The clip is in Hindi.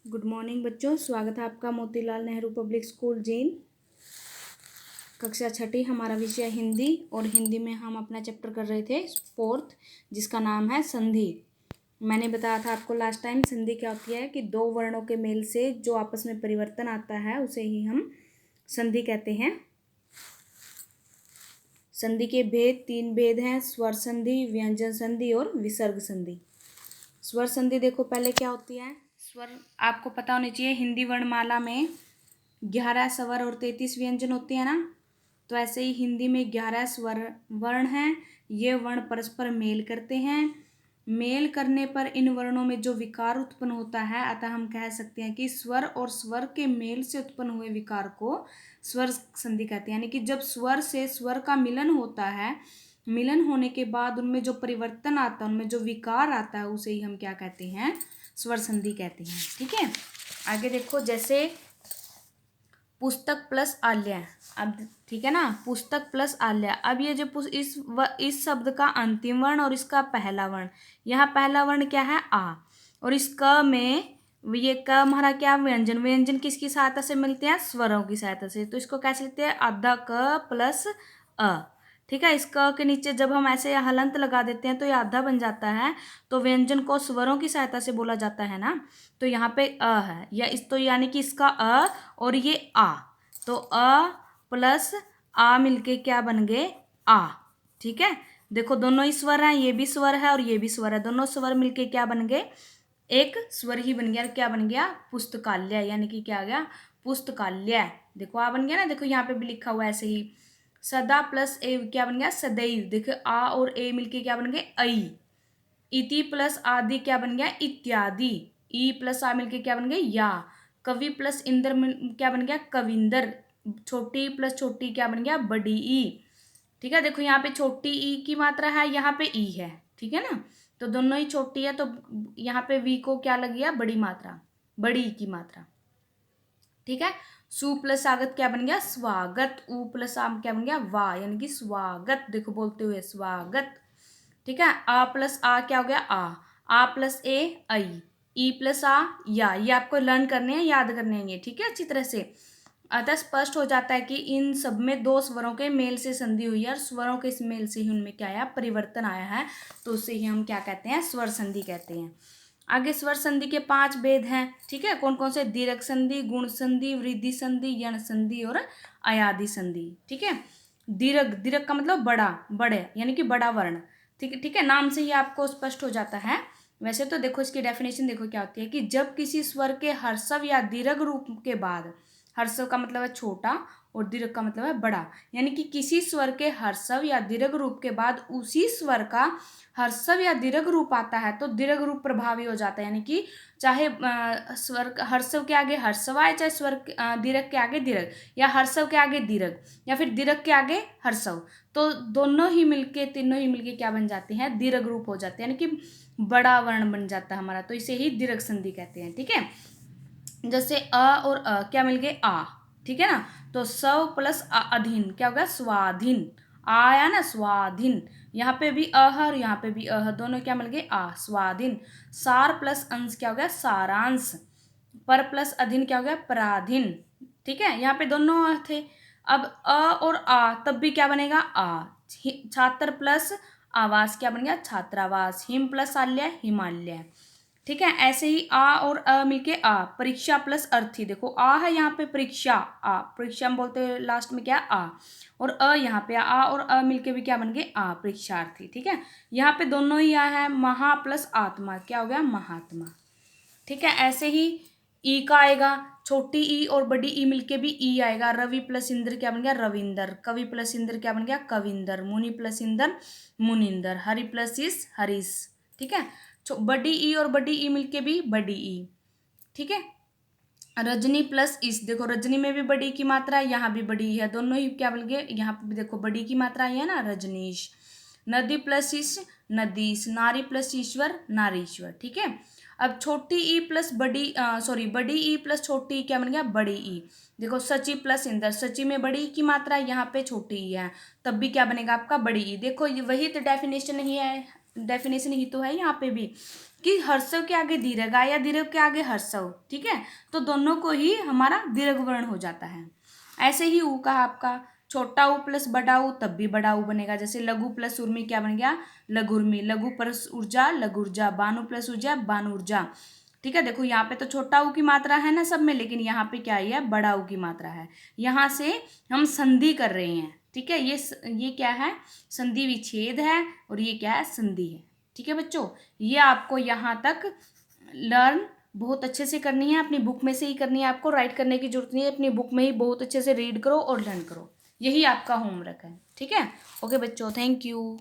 गुड मॉर्निंग बच्चों, स्वागत है आपका मोतीलाल नेहरू पब्लिक स्कूल जींद। कक्षा छठी, हमारा विषय हिंदी और हिंदी में हम अपना चैप्टर कर रहे थे फोर्थ, जिसका नाम है संधि। मैंने बताया था आपको लास्ट टाइम संधि क्या होती है कि दो वर्णों के मेल से जो आपस में परिवर्तन आता है उसे ही हम संधि कहते हैं। संधि के भेद 3 भेद हैं: स्वर संधि, व्यंजन संधि और विसर्ग संधि। स्वर संधि देखो पहले क्या होती है। स्वर आपको पता होनी चाहिए, हिंदी वर्णमाला में 11 स्वर और 33 व्यंजन होते हैं ना। तो ऐसे ही हिंदी में 11 स्वर वर्ण हैं। ये वर्ण परस्पर मेल करते हैं। मेल करने पर इन वर्णों में जो विकार उत्पन्न होता है, अतः हम कह सकते हैं कि स्वर और स्वर के मेल से उत्पन्न हुए विकार को स्वर संधि कहते हैं। यानी कि जब स्वर से स्वर का मिलन होता है, मिलन होने के बाद उनमें जो परिवर्तन आता है, उनमें जो विकार आता है, उसे ही हम क्या कहते हैं? स्वर संधि कहते हैं। ठीक है, आगे देखो, जैसे पुस्तक प्लस आल्य। अब ठीक है ना, पुस्तक प्लस आल्य। अब ये जो इस शब्द का अंतिम वर्ण और इसका पहला वर्ण, यहाँ पहला वर्ण क्या है? आ। और इस क में ये क हमारा क्या? व्यंजन। व्यंजन किसकी सहायता से मिलते हैं? स्वरों की सहायता से। तो इसको कैसे लिखते हैं? आधा क प्लस अ। ठीक है, इस क के नीचे जब हम ऐसे हलंत लगा देते हैं तो ये आधा बन जाता है। तो व्यंजन को स्वरों की सहायता से बोला जाता है ना। तो यहाँ पे अ है, या इस तो यानी कि इसका अ और ये आ, तो अ प्लस आ मिलके क्या बन गए? आ। ठीक है, देखो दोनों ही स्वर हैं, ये भी स्वर है और ये भी स्वर है। दोनों स्वर मिलके क्या बन गए? एक स्वर ही बन गया। क्या बन गया? पुस्तकालय। यानी कि क्या आ गया? पुस्तकालय। देखो आ बन गया ना, देखो यहाँ पे भी लिखा हुआ है ऐसे ही। सदा प्लस ए क्या बन गया? सदैव। देखो आ और ए मिलके क्या बन गए? ऐ। इति प्लस आदि क्या बन गया? इत्यादि। ई प्लस आ मिलके क्या बन गए? या। कवि प्लस इंदर क्या बन गया? कविंदर। छोटी प्लस छोटी क्या बन गया? बड़ी ई। ठीक है, देखो यहाँ पे छोटी ई की मात्रा है, यहाँ पे ई है। ठीक है ना, तो दोनों ही छोटी है, तो यहाँ पे वी को क्या लग गया? बड़ी मात्रा, बड़ी ई की मात्रा। ठीक है, सु प्लस आगत क्या बन गया? स्वागत। उ प्लस आम क्या बन गया? वाह, यानी कि स्वागत। देखो बोलते हुए स्वागत। ठीक है, आ प्लस आ क्या हो गया? आ प्लस ए आई। ई प्लस आ या। ये आपको लर्न करने हैं, याद करने हैं ये। ठीक है, अच्छी तरह से। अतः स्पष्ट हो जाता है कि इन सब में दो स्वरों के मेल से संधि हुई है और स्वरों के इस मेल से ही उनमें क्या आया? परिवर्तन आया है। तो उसे ही हम क्या कहते हैं? स्वर संधि कहते हैं। आगे स्वर संधि के 5 भेद हैं। ठीक है, कौन कौन से? दीर्घ संधि, गुण संधि, वृद्धि संधि, यण संधि और अयादि संधि। ठीक है, दीर्घ, दीर्घ का मतलब बड़ा, बड़े, यानी कि बड़ा वर्ण। ठीक है, ठीक है, नाम से ही आपको स्पष्ट हो जाता है। वैसे तो देखो इसकी डेफिनेशन देखो क्या होती है कि जब किसी स्वर के हर्षव या दीर्घ रूप के बाद, हर्षव का मतलब है छोटा और दीर्घ का मतलब है बड़ा, यानी कि किसी स्वर के हर्षव या दीर्घ रूप के बाद उसी स्वर का हर्षव या दीर्घ रूप आता है तो दीर्घ रूप प्रभावी हो जाता है। यानी कि चाहे स्वर हर्षव के आगे हर्षव आए, चाहे स्वर दीर्घ के आगे दीर्घ, या हर्षव के आगे दीर्घ, या फिर दीर्घ के आगे हर्षव, तो दोनों ही मिलके, तीनों ही मिलके क्या बन जाते हैं? दीर्घ रूप हो जाते हैं, यानी कि बड़ा वर्ण बन जाता है हमारा। तो इसे ही दीर्घ संधि कहते हैं। ठीक है, जैसे अ और अ क्या मिल गए? आ। ठीक है ना, तो स्व प्लस अधीन क्या हो गया? स्वाधीन। आया ना, स्वाधीन। यहाँ पे भी अ है और यहाँ पे भी अ है, दोनों क्या मिल गए? आ, स्वाधीन। सार प्लस अंश क्या हो गया? सारांश। पर प्लस अधीन क्या हो गया? पराधीन। ठीक है, यहाँ पे दोनों थे। अब अ और आ तब भी क्या बनेगा? आ। छात्र प्लस आवास क्या बन गया? छात्रावास। हिम प्लस आल्य हिमालय। ठीक है, ऐसे ही आ और अ मिलके आ। परीक्षा प्लस अर्थी। देखो आ है यहाँ पे परीक्षा, आ परीक्षा में बोलते हुए लास्ट में क्या? आ। और अ यहाँ पे आ और अ मिलके भी क्या बन गए? आ, परीक्षार्थी। ठीक है, यहाँ पे दोनों ही आ है। महा प्लस आत्मा क्या हो गया? महात्मा। ठीक है, ऐसे ही ई का आएगा, छोटी ई और बड़ी ई मिलके भी ई आएगा। रवि प्लस इंद्र क्या बन गया? रविंदर। कवि प्लस इंद्र क्या बन गया? कविंदर। मुनि प्लस इंद्र मुनिंदर। हरि प्लस इस हरीश। ठीक है, बड़ी ई और बड़ी ई मिलके भी बड़ी ई। ठीक है, रजनी प्लस इस, देखो रजनी में भी बड़ी की मात्रा है, यहाँ भी बड़ी है, दोनों ही क्या बन गए? यहाँ पे भी देखो बड़ी की मात्रा आई है ना, रजनीश। नदी प्लस इस नदीश। नारी प्लस ईश्वर नारीश्वर। ठीक है, अब छोटी ई प्लस बड़ी सॉरी बड़ी ई प्लस छोटी ई क्या बन गया? बड़ी ई। देखो सची प्लस इंदर, सची में बड़ी ई की मात्रा है, यहाँ पे छोटी ई है, तब भी क्या बनेगा आपका? बड़ी ई। देखो ये वही तो डेफिनेशन ही है, डेफिनेशन ही तो है यहाँ पे भी कि हर्षव के आगे दीर्घ आ या दीर्घ के आगे हर्षव, ठीक है, तो दोनों को ही हमारा दीर्घ वर्ण हो जाता है। ऐसे ही ऊ का आपका छोटा ऊ प्लस बड़ा ऊ तब भी बड़ा ऊ बनेगा। जैसे लघु प्लस उर्मी क्या बन गया, लघुर्मी। लघु प्लस ऊर्जा लघुर्जा। बानु प्लस ऊर्जा बानुर्जा। ठीक है, देखो यहाँ पे तो छोटा ऊ की मात्रा है ना सब में, लेकिन यहाँ पे क्या है, बड़ा ऊ की मात्रा है। यहाँ से हम संधि कर रहे हैं, ठीक है, ये क्या है, संधि विच्छेद है, और ये क्या है, संधि है। ठीक है बच्चों, ये आपको यहाँ तक लर्न बहुत अच्छे से करनी है, अपनी बुक में से ही करनी है, आपको राइट करने की जरूरत नहीं है, अपनी बुक में ही बहुत अच्छे से रीड करो और लर्न करो, यही आपका होमवर्क है। ठीक है, ओके बच्चों, थैंक यू।